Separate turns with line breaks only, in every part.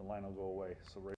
the line will go away. So right.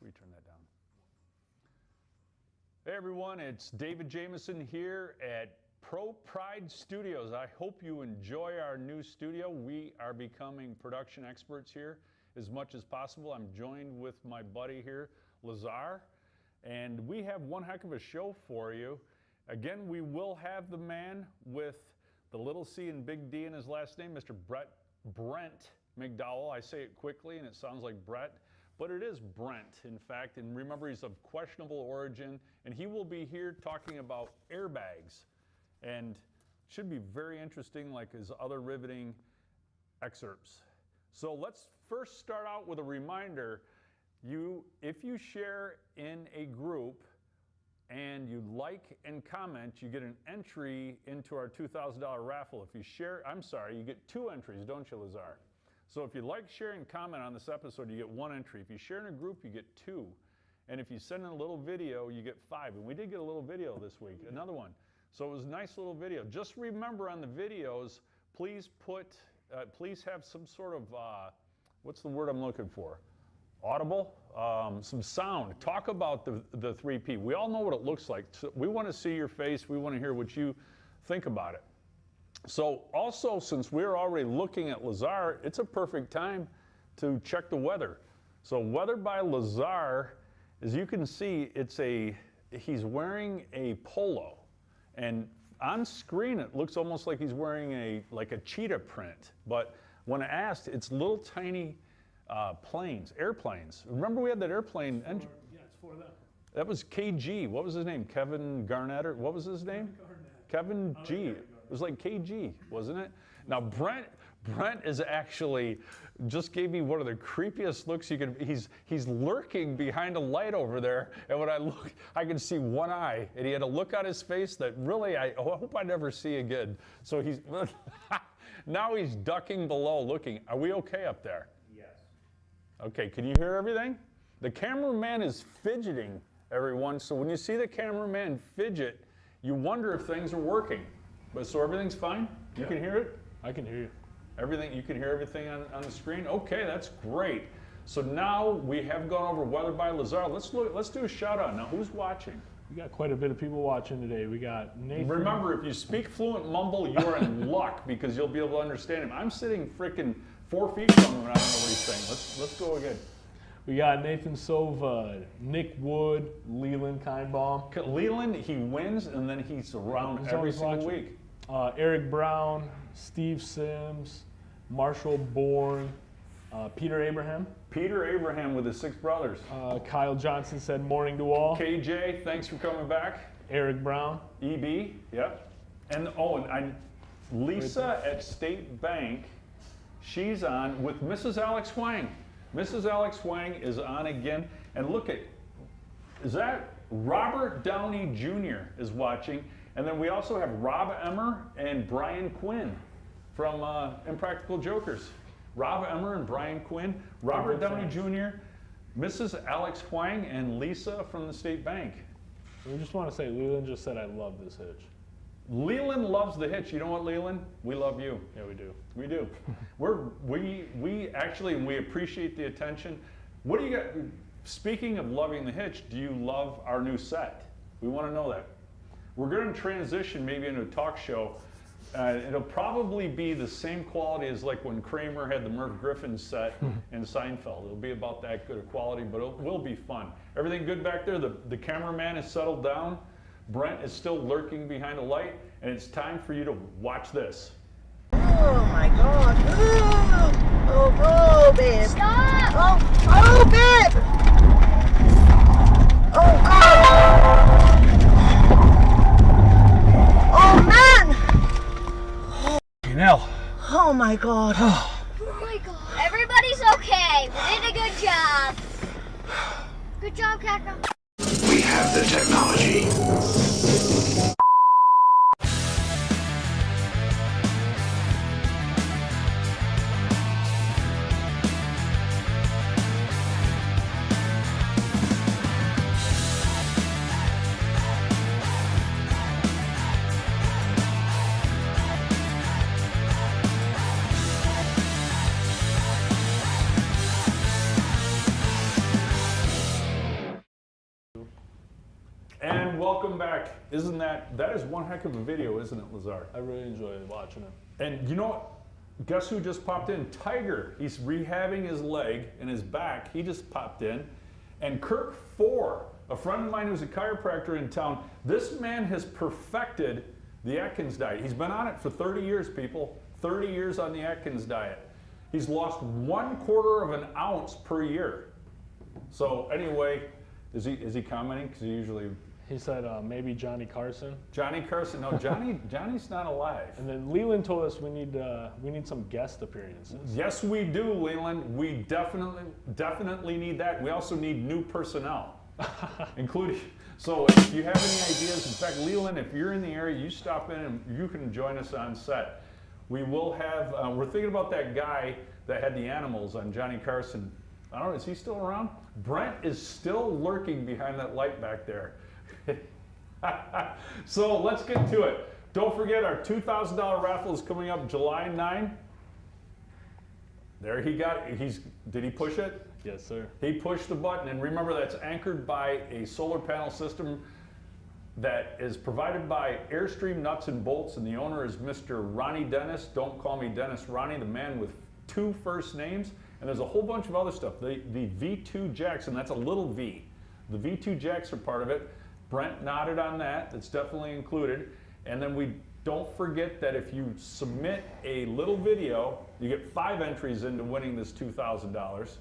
We turn that down. Hey everyone, it's David Jameson here at ProPride Studios. I hope you enjoy our new studio. We are becoming production experts here as much as possible. I'm joined with my buddy here, Lazar, and we have one heck of a show for you. Again, we will have the man with the little C and big D in his last name, Mr. Brent McDowell. I say it quickly and it sounds like Brett, but it is Brent, in fact. And remember, he's of questionable origin, and he will be here talking about airbags. And should be very interesting, like his other riveting excerpts. So let's first start out with a reminder. If you share in a group and you like and comment, you get an entry into our $2,000 raffle. If you share, you get 2 entries, don't you, Lazar? So if you like, share, and comment on this episode, you get 1 entry. If you share in a group, you get 2. And if you send in a little video, you get 5. And we did get a little video this week, another one. So it was a nice little video. Just remember on the videos, please have some sort of, what's the word I'm looking for? Audible, some sound. Talk about the 3P. We all know what it looks like. So we want to see your face. We want to hear what you think about it. So also, since we're already looking at Lazar, it's a perfect time to check the weather. So weather by Lazar, as you can see, he's wearing a polo. And on screen, it looks almost like he's wearing a cheetah print. But when I asked, it's little tiny airplanes. Remember we had that airplane engine?
Yeah, it's for them.
That was KG. What was his name? Kevin Garnett? Or what was his name? Kevin G. It was like KG, wasn't it? Now Brent is actually just gave me one of the creepiest looks you could. He's lurking behind a light over there, and when I look, I can see one eye, and he had a look on his face that really I hope I never see again. So he's now he's ducking below, looking. Are we okay up there?
Yes.
Okay. Can you hear everything? The cameraman is fidgeting, everyone. So when you see the cameraman fidget, you wonder if things are working. But so everything's fine? You can hear it?
I can hear you.
Everything, you can hear everything on the screen? Okay, that's great. So now we have gone over weather by Lazar. Let's do a shout out. Now who's watching?
We got quite a bit of people watching today. We got Nathan.
Remember, if you speak fluent mumble, you're in luck because you'll be able to understand him. I'm sitting freaking 4 feet from him and I don't know what he's saying. Let's go again.
We got Nathan Sova, Nick Wood, Leland Kindbaum.
Leland, he wins and then he's around every single week.
Eric Brown, Steve Sims, Marshall Bourne, Peter Abraham.
Peter Abraham with his 6 brothers.
Kyle Johnson said morning to all.
KJ, thanks for coming back.
Eric Brown.
EB, yep. And Lisa at State Bank, she's on with Mrs. Alex Huang. Mrs. Alex Huang is on again. And look is that Robert Downey Jr. is watching. And then we also have Rob Emmer and Brian Quinn from Impractical Jokers. Rob Emmer and Brian Quinn, Robert Downey Jr., Mrs. Alex Huang, and Lisa from the State Bank.
We just want to say, Leland just said, I love this hitch.
Leland loves the hitch. You know what, Leland? We love you.
Yeah, we do.
We do. we actually, we appreciate the attention. What do you got? Speaking of loving the hitch, do you love our new set? We want to know that. We're going to transition maybe into a talk show. It'll probably be the same quality as like when Kramer had the Merv Griffin set in Seinfeld. It'll be about that good a quality, but it will be fun. Everything good back there? The cameraman is settled down. Brent is still lurking behind a light, and it's time for you to watch this.
Oh my God. Oh, babe.
Stop!
Oh, babe. Oh, God. Oh, man.
Nell.
Oh my God.
Oh my God. Everybody's okay. We did a good job. Good job, Kaka.
We have the technology.
And welcome back. Isn't that is one heck of a video, isn't it, Lazar?
I really enjoy watching it.
And you know what? Guess who just popped in? Tiger. He's rehabbing his leg and his back. He just popped in. And Kirk 4 a friend of mine who's a chiropractor in town, this man has perfected the Atkins diet. He's been on it for 30 years, people. 30 years on the Atkins diet. He's lost 1/4 of an ounce per year. So anyway, is he commenting? Because he usually...
He said maybe Johnny Carson.
Johnny Carson. No, Johnny's not alive.
And then Leland told us we need some guest appearances.
Yes, we do, Leland. We definitely need that. We also need new personnel, including. So if you have any ideas, in fact, Leland, if you're in the area, you stop in and you can join us on set. We will have. We're thinking about that guy that had the animals on Johnny Carson. I don't know. Is he still around? Brent is still lurking behind that light back there. So let's get to it. Don't forget our $2,000 raffle is coming up July 9. There he got it. Did he push it?
Yes, sir.
He pushed the button, and remember that's anchored by a solar panel system that is provided by Airstream Nuts and Bolts, and the owner is Mr. Ronnie Dennis. Don't call me Dennis Ronnie, the man with 2 first names. And there's a whole bunch of other stuff. The V2 jacks, and that's a little V. The V2 jacks are part of it. Brent nodded on that. That's definitely included. And then we don't forget that if you submit a little video, you get 5 entries into winning this $2,000.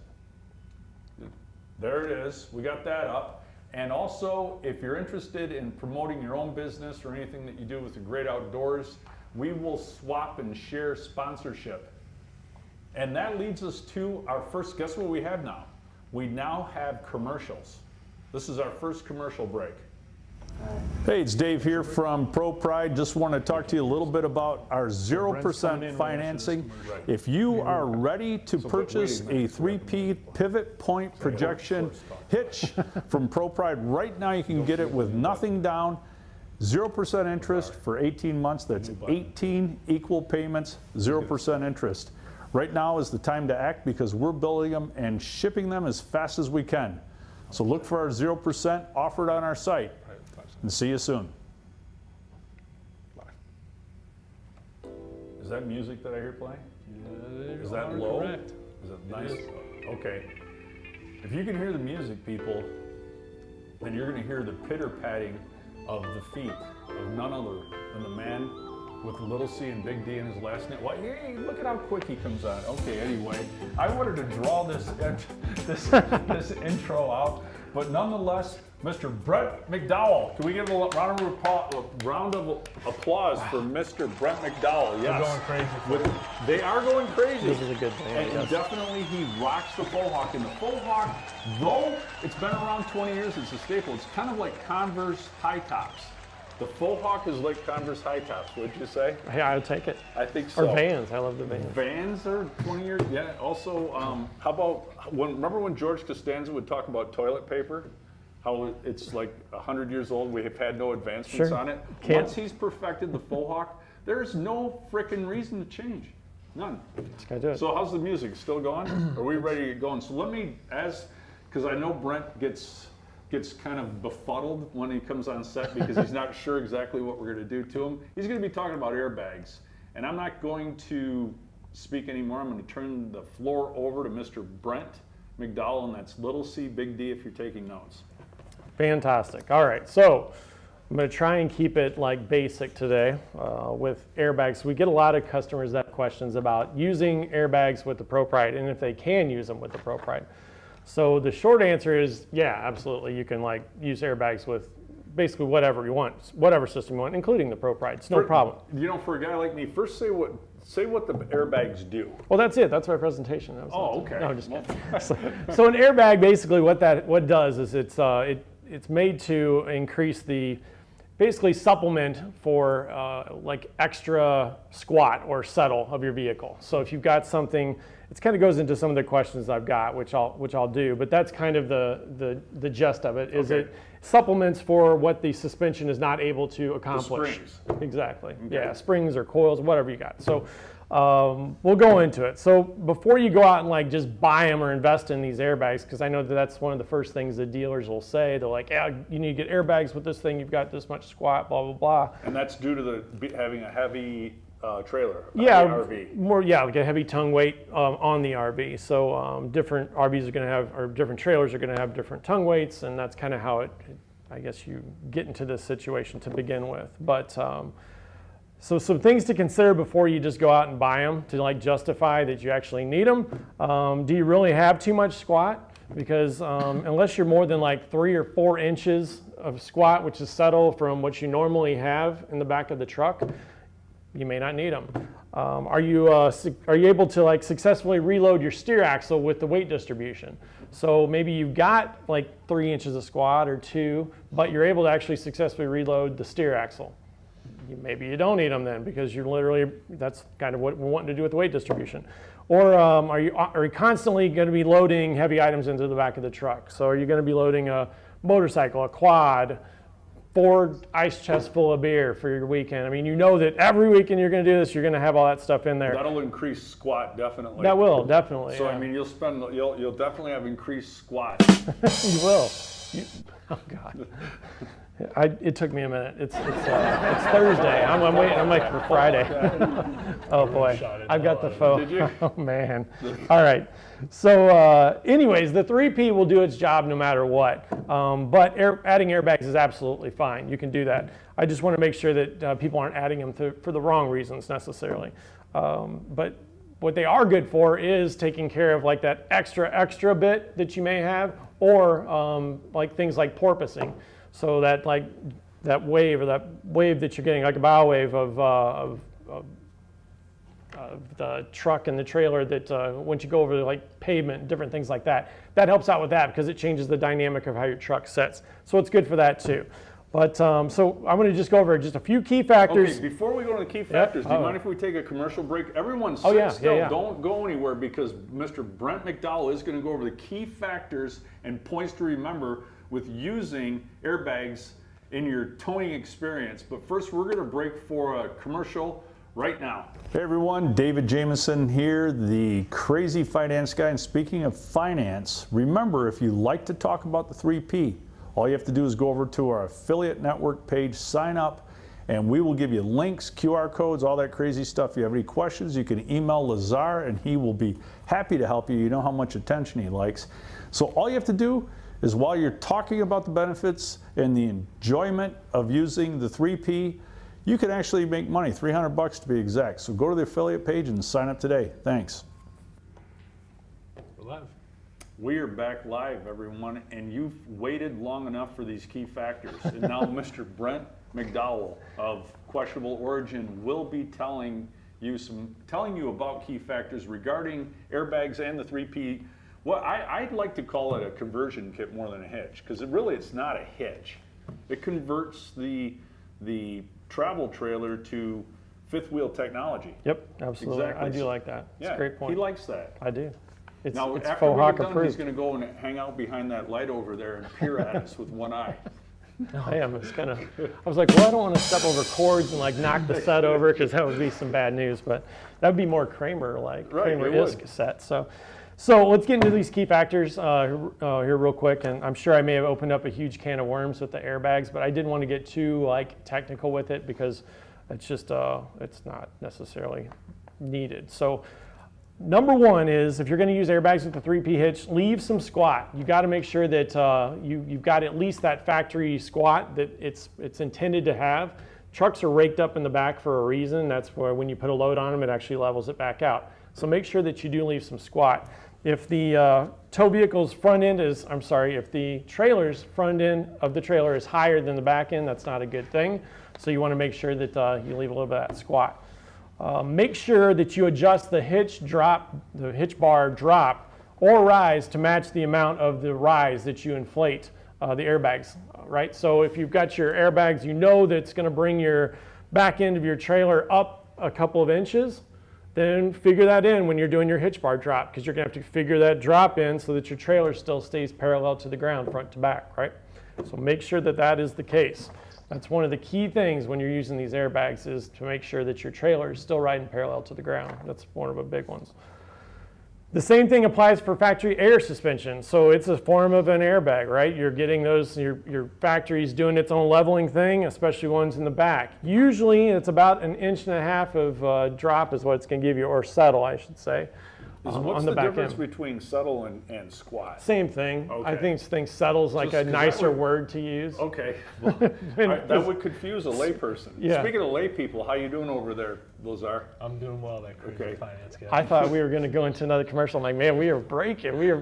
There it is. We got that up. And also, if you're interested in promoting your own business or anything that you do with the great outdoors, we will swap and share sponsorship. And that leads us to our first, guess what we have now? We now have commercials. This is our first commercial break. Hey, it's Dave here from ProPride. Just want to talk to you a little bit about our 0% financing. If you are ready to purchase a 3P pivot point projection hitch from ProPride, right now you can get it with nothing down, 0% interest for 18 months. That's 18 equal payments, 0% interest. Right now is the time to act because we're building them and shipping them as fast as we can. So look for our 0% offered on our site. And see you soon. Is that music that I hear playing? Is that low?
Correct.
Is it nice? Okay. If you can hear the music, people, then you're going to hear the pitter-patting of the feet of none other than the man with little C and big D in his last name. Well, hey, look at how quick he comes on. Okay, anyway, I wanted to draw this intro out, but nonetheless, Mr. Brent McDowell. Can we give a round of applause for Mr. Brent McDowell? Yes.
They're going crazy.
They are going crazy.
This is a good thing.
And definitely he rocks the faux hawk. And the faux hawk, though it's been around 20 years, it's a staple. It's kind of like Converse high tops. The faux hawk is like Converse high tops, would you say?
Yeah, I'll take it.
I think so.
Or Vans. I love the Vans.
Vans are 20 years. Yeah. Also, how about remember when George Costanza would talk about toilet paper? How it's like 100 years old. We have had no advancements on it. Once he's perfected the faux hawk, there's no frickin' reason to change. None.
Just gotta do it.
So how's the music? Still going? Are we ready to get going? So let me, because I know Brent gets kind of befuddled when he comes on set because he's not sure exactly what we're going to do to him. He's going to be talking about airbags. And I'm not going to speak anymore. I'm going to turn the floor over to Mr. Brent McDowell, and that's little C, big D if you're taking notes.
Fantastic. All right, so I'm going to try and keep it like basic today with airbags. We get a lot of customers that have questions about using airbags with the ProPride and if they can use them with the ProPride. So the short answer is, yeah, absolutely. You can like use airbags with basically whatever you want, whatever system you want, including the ProPride. It's no problem.
You know, for a guy like me, first say what the airbags do.
Well, that's it. That's my presentation.
Okay.
No, just kidding. So an airbag, basically, what does is it's made to increase the basically supplement for like extra squat or settle of your vehicle. So if you've got something, it kind of goes into some of the questions I've got, which I'll do. But that's kind of the gist of it. Is it supplements for what the suspension is not able to accomplish?
The springs.
Exactly.
Okay.
Yeah, springs or coils, whatever you got. So we'll go into it. So before you go out and like just buy them or invest in these airbags, because I know that's one of the first things the dealers will say. They're like, yeah, you need to get airbags with this thing. You've got this much squat, blah, blah, blah.
And that's due to having a heavy trailer,
Yeah,
RV.
more, yeah, like a heavy tongue weight on the RV. So different RVs are going to have, or different trailers are going to have different tongue weights, and that's kind of how I guess you get into this situation to begin with. But so some things to consider before you just go out and buy them to like justify that you actually need them. Do you really have too much squat? Because unless you're more than like 3 or 4 inches of squat, which is settle from what you normally have in the back of the truck, you may not need them. Are you able to like successfully reload your steer axle with the weight distribution? So maybe you've got like 3 inches of squat or 2, but you're able to actually successfully reload the steer axle. Maybe you don't need them then, because you're literally, that's kind of what we're wanting to do with the weight distribution. Or are you constantly going to be loading heavy items into the back of the truck? So are you going to be loading a motorcycle, a quad, 4 ice chests full of beer for your weekend? I mean, you know that every weekend you're going to do this, you're going to have all that stuff in there.
That'll increase squat, definitely.
That will, definitely.
So
yeah.
I mean, you'll definitely have increased squat.
You will. Oh God. It took me a minute. It's Thursday. I'm waiting. I'm waiting for Friday. Oh boy, I've got the phone.
Did you?
Oh man. All right. So, anyways, the 3P will do its job no matter what. But adding airbags is absolutely fine. You can do that. I just want to make sure that people aren't adding them for the wrong reasons necessarily. But what they are good for is taking care of like that extra bit that you may have, or like things like porpoising. So that like that wave that you're getting, like a bow wave of the truck and the trailer, that once you go over like pavement, different things like that, that helps out with that because it changes the dynamic of how your truck sits. So it's good for that too. But so I'm going to just go over just a few key factors.
Okay, before we go to the key factors, do you mind if we take a commercial break? Everyone sit still.
Yeah.
Don't go anywhere, because Mr. Brent McDowell is going to go over the key factors and points to remember with using airbags in your towing experience. But first, we're going to break for a commercial right now. Hey everyone, David Jameson here, the crazy finance guy. And speaking of finance, remember, if you like to talk about the 3P, all you have to do is go over to our affiliate network page, sign up, and we will give you links, QR codes, all that crazy stuff. If you have any questions, you can email Lazar and he will be happy to help you. You know how much attention he likes. So all you have to do is, while you're talking about the benefits and the enjoyment of using the 3P, you can actually make money, $300 to be exact. So go to the affiliate page and sign up today. Thanks.
We're live.
We are back live, everyone, and you've waited long enough for these key factors. And now Mr. Brent McDowell of Questionable Origin will be telling you about key factors regarding airbags and the 3P. Well, I'd like to call it a conversion kit more than a hitch, because it's not a hitch. It converts the travel trailer to fifth wheel technology.
Yep, absolutely.
Exactly.
I do like that. It's a great point.
He likes that.
I do. It's
Now,
it's
after
faux
we
hawk
get done,
approved.
he's going to go and hang out behind that light over there and peer at us with one eye.
I am. It's kind of. I was like, well, I don't want to step over cords and like knock the set over, because that would be some bad news. But that would be more Kramer-like,
Right,
Kramer-esque set. So let's get into these key factors here real quick. And I'm sure I may have opened up a huge can of worms with the airbags, but I didn't want to get too like technical with it, because it's just it's not necessarily needed. So number one is, if you're going to use airbags with the 3P hitch, leave some squat. You got to make sure that you've got at least that factory squat that it's intended to have. Trucks are raked up in the back for a reason. That's where when you put a load on them, it actually levels it back out. So make sure that you do leave some squat. If the tow vehicle's front end is, if the trailer's front end of the trailer is higher than the back end, that's not a good thing. So you want to make sure that you leave a little bit of that squat. Make sure that you adjust the hitch bar drop or rise to match the amount of the rise that you inflate the airbags, right? So if you've got your airbags, you know that's going to bring your back end of your trailer up a couple of inches, then figure that in when you're doing your hitch bar drop, because you're going to have to figure that drop in so that your trailer still stays parallel to the ground front to back, right? So make sure that that is the case. That's one of the key things when you're using these airbags, is to make sure that your trailer is still riding parallel to the ground. That's one of the big ones. The same thing applies for factory air suspension. So it's a form of an airbag, right? You're getting those, your factory's doing its own leveling thing, especially ones in the back. Usually it's about 1.5 inches of drop is what it's gonna give you, or settle, I should say.
What's
on
the
back
difference
end.
between settle and squat?
Same thing. I
Okay.
think settle's like
Just
a
'cause that
nicer
would-
word to use.
Okay, well, that would confuse a layperson.
Yeah.
Speaking of lay people, how you doing over there, Lazar?
I'm doing well, that crazy
Okay.
finance guy.
I thought we were going to go into another commercial. I'm like, man, we are breaking. We got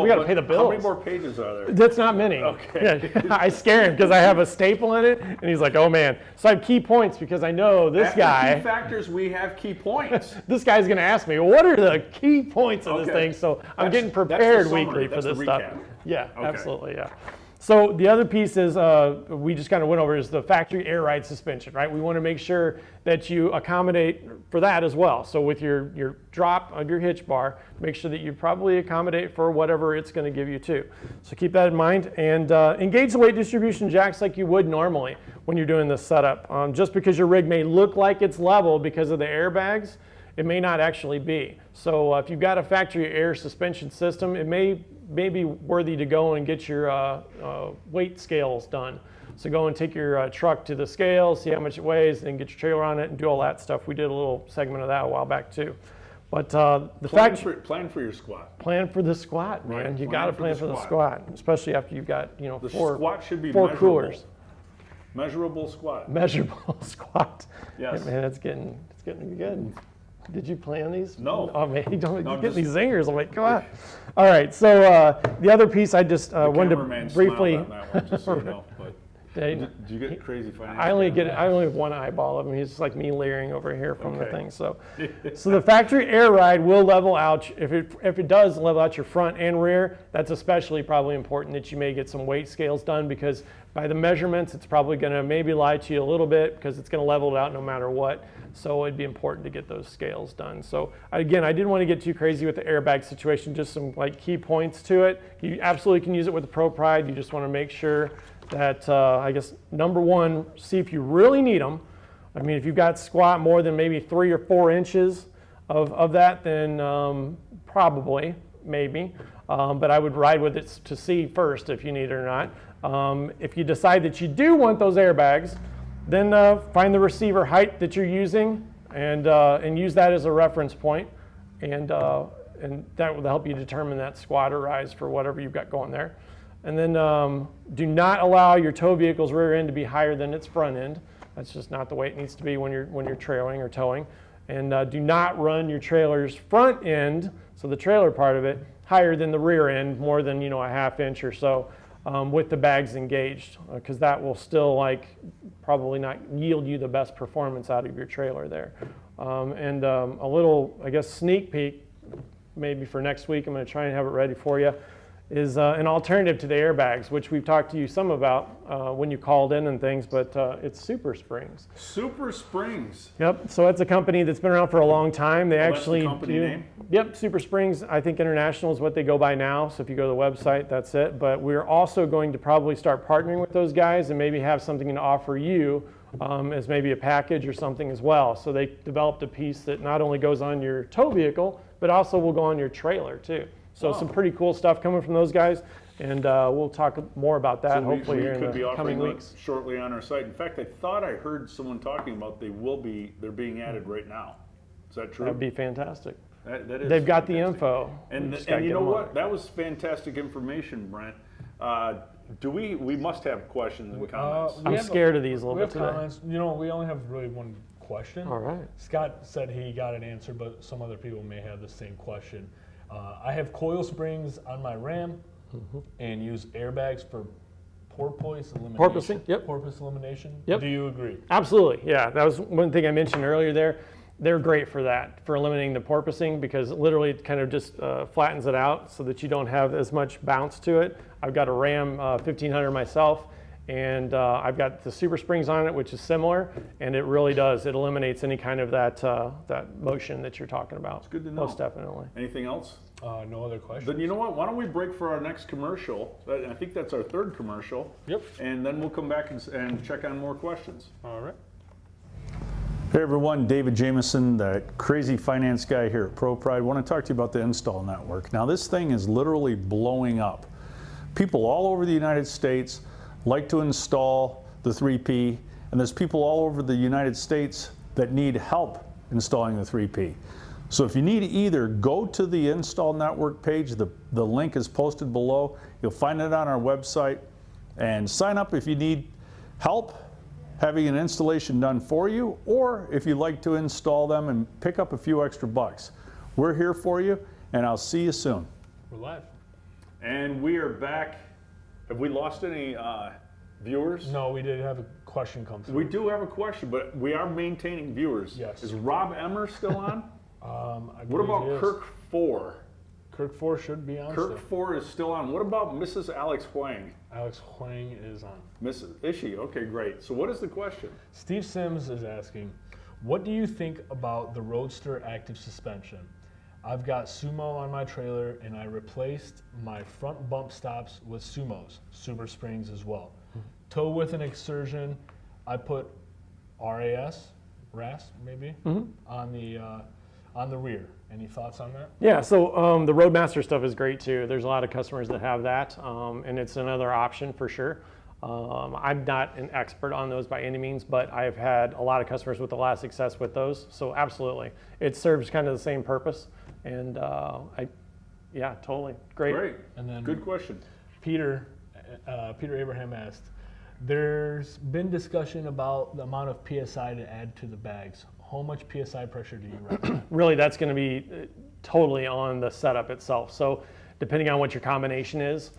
to
but
pay the bills.
How many more pages are there?
That's not many.
Okay.
Yeah, I scare him because I have a staple in it, and he's like, oh man. So I have key points because I know this
After
guy.
key factors, we have key points.
This guy's going to ask me, what are the key points of this
Okay.
thing? So I'm
That's-
getting
that's the
prepared
summary.
weekly for
That's the
this stuff.
recap.
Yeah,
Okay.
absolutely, yeah. So the other piece is, we just kind of went over, is the factory air ride suspension, right? We want to make sure that you accommodate for that as well. So with your drop of your hitch bar, make sure that you probably accommodate for whatever it's going to give you too. So keep that in mind, and engage the weight distribution jacks like you would normally when you're doing this setup. Just because your rig may look like it's level because of the airbags, it may not actually be. So if you've got a factory air suspension system, it may be worthy to go and get your weight scales done. So go and take your truck to the scale, see how much it weighs, and get your trailer on it and do all that stuff. We did a little segment of that a while back too. But
Plan for your squat.
plan for the squat, man.
Right,
You
plan
got to
for
plan
the
for the
squat.
squat, especially after you've got
The
four
squat should be
four
measurable.
coolers.
Measurable squat.
Measurable squat.
Yes.
Yeah, man, it's getting good. Did you plan these?
No.
Oh man, you don't.
No,
You
I'm
get
just-
these zingers. I'm like, come on. All right. So the other piece, I just wanted
Cameraman
to briefly.
smiled on that one, just so you know. But did you get crazy finance?
I only have one eyeball of him. He's just like me leering over here from the
Okay.
thing. So the factory air ride will level out. If it does level out your front and rear, that's especially probably important that you may get some weight scales done, because by the measurements, it's probably going to maybe lie to you a little bit because it's going to level it out no matter what. So it'd be important to get those scales done. So again, I didn't want to get too crazy with the airbag situation, just some like key points to it. You absolutely can use it with the ProPride. You just want to make sure that, I guess, number one, see if you really need them. I mean, if you've got squat more than maybe 3 or 4 inches of that, then probably, maybe. But I would ride with it to see first if you need it or not. If you decide that you do want those airbags, then find the receiver height that you're using and use that as a reference point, and that will help you determine that squat or rise for whatever you've got going there. And then do not allow your tow vehicle's rear end to be higher than its front end. That's just not the way it needs to be when you're trailing or towing. And do not run your trailer's front end, so the trailer part of it, higher than the rear end, more than a 1/2 inch or so. With the bags engaged, because that will still probably not yield you the best performance out of your trailer there. And a little, I guess, sneak peek, maybe for next week, I'm going to try and have it ready for you, is an alternative to the airbags, which we've talked to you some about when you called in and things, but it's Super Springs.
Super Springs.
Yep, so it's a company that's been around for a long time. They
that's the
actually
company name?
Yep, Super Springs, I think International is what they go by now. So if you go to the website, that's it. But we're also going to probably start partnering with those guys and maybe have something to offer you as maybe a package or something as well. So they developed a piece that not only goes on your tow vehicle, but also will go on your trailer too. So some pretty cool stuff coming from those guys. And we'll talk more about that hopefully here in the coming weeks.
Shortly on our site. In fact, I thought I heard someone talking about they're being added right now. Is that true?
That'd be fantastic.
That is
They've got the
fantastic.
info.
And
We just gotta
you
get
know
them on
what?
it.
That was fantastic information, Brent. We must have questions and comments.
I'm scared of these a
We
little
have
bit today.
comments. We only have really one question.
All right.
Scott said he got an answer, but some other people may have the same question. I have coil springs on my Ram and use airbags for porpoise elimination.
Porpoising, yep.
Porpoise elimination.
Yep.
Do you agree?
Absolutely, yeah. That was one thing I mentioned earlier there. They're great for that, for eliminating the porpoising, because literally it kind of just flattens it out so that you don't have as much bounce to it. I've got a Ram 1500 myself, and I've got the Super Springs on it, which is similar, and it really does. It eliminates any kind of that motion that you're talking about. It's
good to know.
Most definitely.
Anything else?
No other questions.
Then you know what? Why don't we break for our next commercial? I think that's our third commercial.
Yep.
And then we'll come back and check on more questions.
All right.
Hey everyone, David Jameson, the crazy finance guy here at ProPride. I want to talk to you about the install network. Now this thing is literally blowing up. People all over the United States like to install the 3P, and there's people all over the United States that need help installing the 3P. So if you need either, go to the install network page. The link is posted below. You'll find it on our website, and sign up if you need help having an installation done for you, or if you'd like to install them and pick up a few extra bucks. We're here for you, and I'll see you soon.
We're live.
And we are back. Have we lost any viewers?
No, we did have a question come through.
We do have a question, but we are maintaining viewers.
Yes.
Is Rob Emmer still on?
I
What about
believe it is.
Kirk 4?
Kirk 4 should be on
Kirk
still.
4 is still on. What about Mrs. Alex Huang?
Alex Huang is on.
Is she? Okay, great. So what is the question?
Steve Sims is asking, what do you think about the Roadster active suspension? I've got Sumo on my trailer and I replaced my front bump stops with Sumos, Super Springs as well. Tow with an extrusion, I put RAS maybe, on the rear. Any thoughts on that?
Yeah, so the Roadmaster stuff is great too. There's a lot of customers that have that, and it's another option for sure. I'm not an expert on those by any means, but I've had a lot of customers with a lot of success with those. So absolutely, it serves kind of the same purpose, and yeah, totally great.
Great.
And then
Good question.
Peter Abraham asked, there's been discussion about the amount of PSI to add to the bags. How much PSI pressure do you recommend?
Really, that's going to be totally on the setup itself. So depending on what your combination is,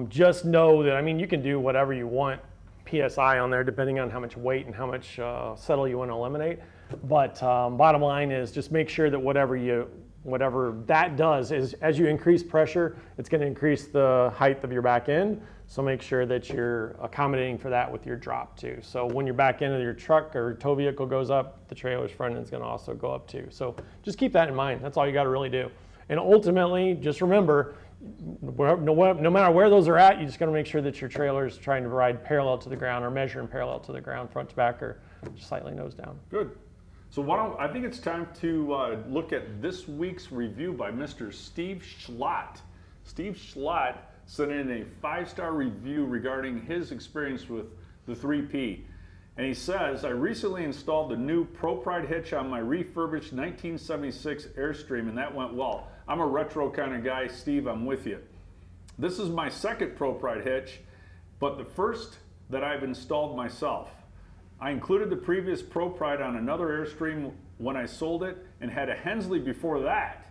just know that, I mean, you can do whatever you want PSI on there depending on how much weight and how much settle you want to eliminate. But bottom line is just make sure that whatever that does is as you increase pressure, it's going to increase the height of your back end. So make sure that you're accommodating for that with your drop too. So when your back end of your truck or tow vehicle goes up, the trailer's front end is going to also go up too. So just keep that in mind. That's all you got to really do. And ultimately, just remember, no matter where those are at, you just got to make sure that your trailer is trying to ride parallel to the ground or measure in parallel to the ground, front to back, or just slightly nose down.
Good. So I think it's time to look at this week's review by Mr. Steve Schlott. Steve Schlott sent in a 5-star review regarding his experience with the 3P. And he says, I recently installed the new ProPride hitch on my refurbished 1976 Airstream, and that went well. I'm a retro kind of guy, Steve, I'm with you. This is my second ProPride hitch, but the first that I've installed myself. I included the previous ProPride on another Airstream when I sold it and had a Hensley before that.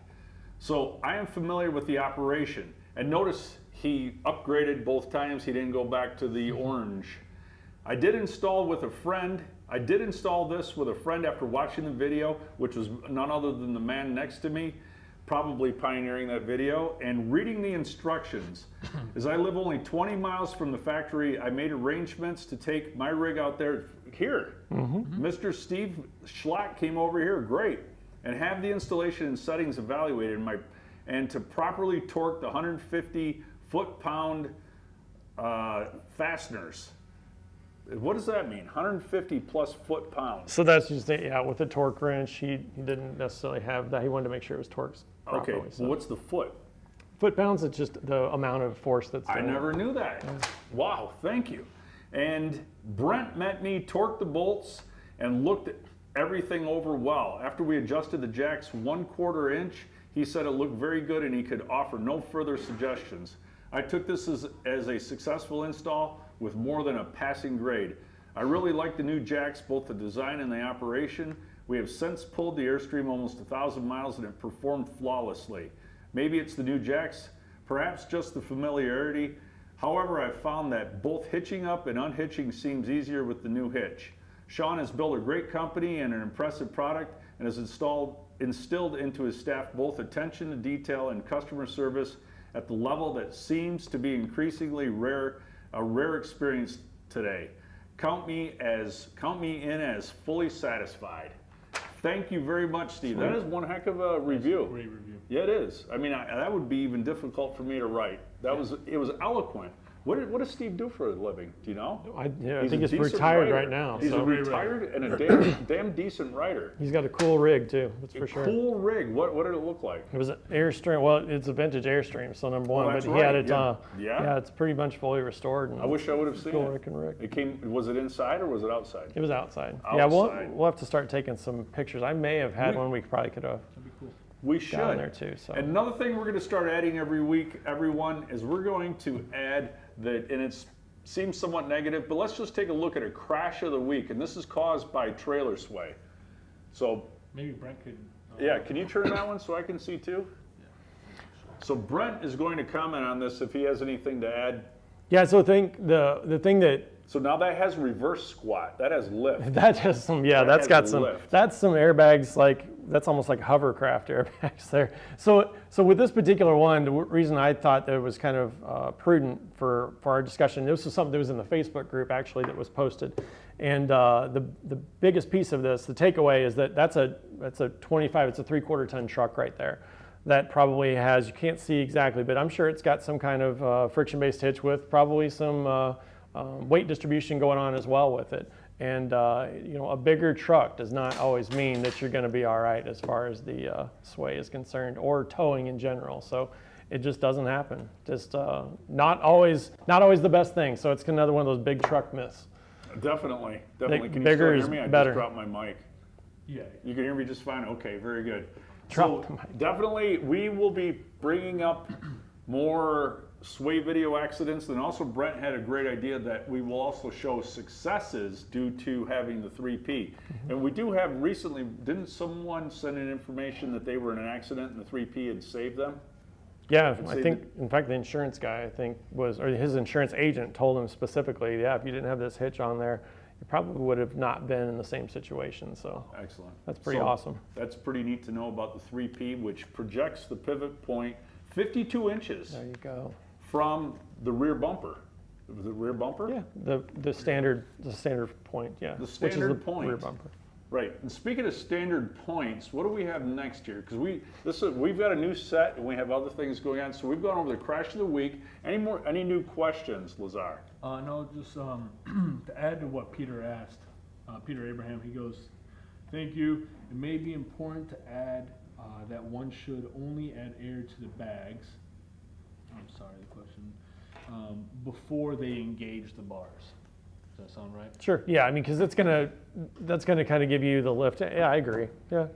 So I am familiar with the operation. And notice he upgraded both times. He didn't go back to the orange. I did install this with a friend after watching the video, which was none other than the man next to me, probably pioneering that video, and reading the instructions. As I live only 20 miles from the factory, I made arrangements to take my rig out there here. Mr. Steve Schlott came over here, great, and have the installation and settings evaluated and to properly torque the 150 foot-pound fasteners. What does that mean? 150 plus foot-pounds.
So that's just it, yeah. With the torque wrench, he didn't necessarily have that. He wanted to make sure it was torqued properly.
Okay,
So
what's the foot?
foot-pounds, it's just the amount of force that's
I
there.
never knew that. Wow, thank you. And Brent met me, torqued the bolts, and looked at everything over well. After we adjusted the jacks 1/4 inch, he said it looked very good and he could offer no further suggestions. I took this as a successful install with more than a passing grade. I really like the new jacks, both the design and the operation. We have since pulled the Airstream almost 1,000 miles and it performed flawlessly. Maybe it's the new jacks, perhaps just the familiarity. However, I've found that both hitching up and unhitching seems easier with the new hitch. Sean has built a great company and an impressive product and has instilled into his staff both attention to detail and customer service at the level that seems to be increasingly a rare experience today. Count me in as fully satisfied. Thank you very much, Steve. That is one heck of a review.
Great review.
Yeah, it is. I mean, that would be even difficult for me to write. It was eloquent. What does Steve do for a living? Do you know?
I
He's
think
a
he's
decent
retired
writer.
right now.
He's
so.
a retired and a damn decent writer.
He's got a cool rig too, that's for sure.
Cool rig. What did it look like?
It was an Airstream. Well, it's a vintage Airstream, so number one.
that's
But he had
right,
it.
yeah.
Yeah, it's pretty much fully restored. And
I wish I would have seen
cool
it.
Rick and Rick.
It came. Was it inside or was it outside?
It was outside. Yeah,
Outside.
we'll have to start taking some pictures. I may have had one we probably could have
We should.
got in there too. So.
And another thing we're going to start adding every week, everyone, is we're going to add that, and it seems somewhat negative, but let's just take a look at a crash of the week, and this is caused by trailer sway. So
Maybe Brent could.
yeah, can you turn that one so I can see too? So Brent is going to comment on this if he has anything to add.
Yeah, so I think the thing that
So now that has reverse squat, that has lift.
that has some, yeah, that's
has
got some,
lift.
that's some airbags, like, that's almost like hovercraft airbags there. So with this particular one, the reason I thought that it was kind of prudent for our discussion, this was something that was in the Facebook group actually that was posted. And the biggest piece of this, the takeaway is that that's a 25, it's a 3/4 ton truck right there. That probably has, you can't see exactly, but I'm sure it's got some kind of friction-based hitch with probably some weight distribution going on as well with it. And a bigger truck does not always mean that you're going to be all right as far as the sway is concerned, or towing in general. So it just doesn't happen. Just not always the best thing. So it's another one of those big truck myths.
Definitely. Can you still
Bigger
hear
is
me? I
better.
just dropped my mic.
Yeah.
You can hear me just fine? Okay, very good.
Drop
So
the mic.
definitely we will be bringing up more sway video accidents, and also Brent had a great idea that we will also show successes due to having the 3P. And we do have recently, didn't someone send in information that they were in an accident and the 3P had saved them?
Yeah, I
say
think, in fact, the insurance guy, or his insurance agent told him specifically, yeah, if you didn't have this hitch on there, you probably would have not been in the same situation. So
Excellent.
that's pretty
So
awesome.
That's pretty neat to know about the 3P, which projects the pivot point 52 inches
There you go.
from the rear bumper. Was it rear bumper?
Yeah, the standard point, yeah.
The
which is
standard
the
point.
rear bumper.
Right. And speaking of standard points, what do we have next year? Because we've got a new set and we have other things going on. So we've gone over the crash of the week. Any new questions, Lazar?
No, just to add to what Peter asked, Peter Abraham, he goes, thank you. It may be important to add that one should only add air to the bags. I'm sorry, the question. Before they engage the bars. Does that sound right?
Sure, yeah, I mean, because that's gonna kind of give you the lift. Yeah, I agree. Yeah,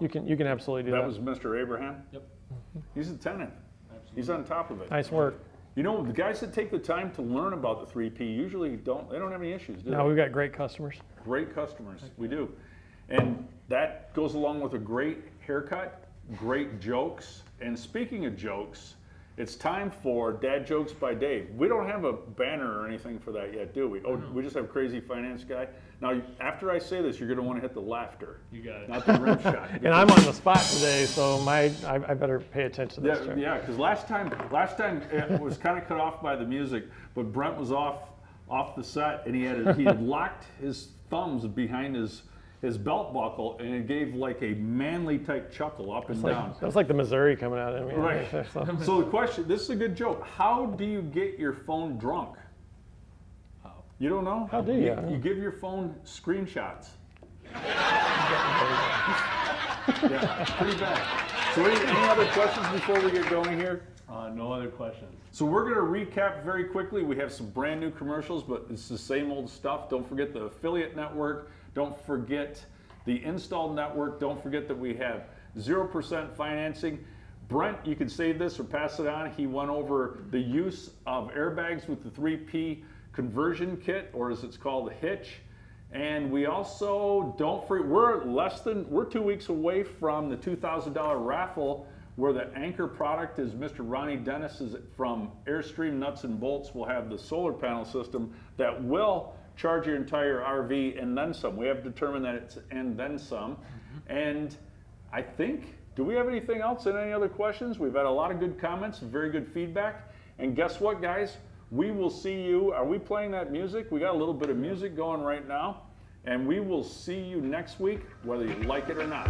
you can absolutely do that.
That was Mr. Abraham?
Yep.
He's a tenant.
Absolutely.
He's on top of it.
Nice work.
You know, the guys that take the time to learn about the 3P usually don't have any issues, do
Now
they?
we've got great customers.
Great customers, we do. And that goes along with a great haircut, great jokes. And speaking of jokes, it's time for Dad Jokes by Dave. We don't have a banner or anything for that yet, do we? Oh, we just have Crazy Finance Guy. Now, after I say this, you're going to want to hit the laughter.
You got it.
Not the rim shot.
And I'm on the spot today, so I better pay attention to this. Joke.
Yeah, because last time it was kind of cut off by the music, but Brent was off the set, and he had locked his thumbs behind his belt buckle, and it gave like a manly type chuckle up and down.
That was like the Missouri coming out of me.
Right.
So,
So the question, this is a good joke. How do you get your phone drunk?
How?
You don't know?
How do you?
You give your phone screenshots. Yeah, pretty bad. So any other questions before we get going here?
No other questions.
So we're going to recap very quickly. We have some brand new commercials, but it's the same old stuff. Don't forget the affiliate network. Don't forget the install network. Don't forget that we have 0% financing. Brent, you can save this or pass it on. He went over the use of airbags with the 3P conversion kit, or as it's called, the Hitch. And we also don't forget, we're 2 weeks away from the $2,000 raffle, where the anchor product is Mr. Ronnie Dennis's from Airstream Nuts and Bolts. Will have the solar panel system that will charge your entire RV and then some. We have determined that it's and then some. And I think, do we have anything else and any other questions? We've had a lot of good comments, very good feedback. And guess what, guys? We will see you. Are we playing that music? We got a little bit of music going right now. And we will see you next week, whether you like it or not.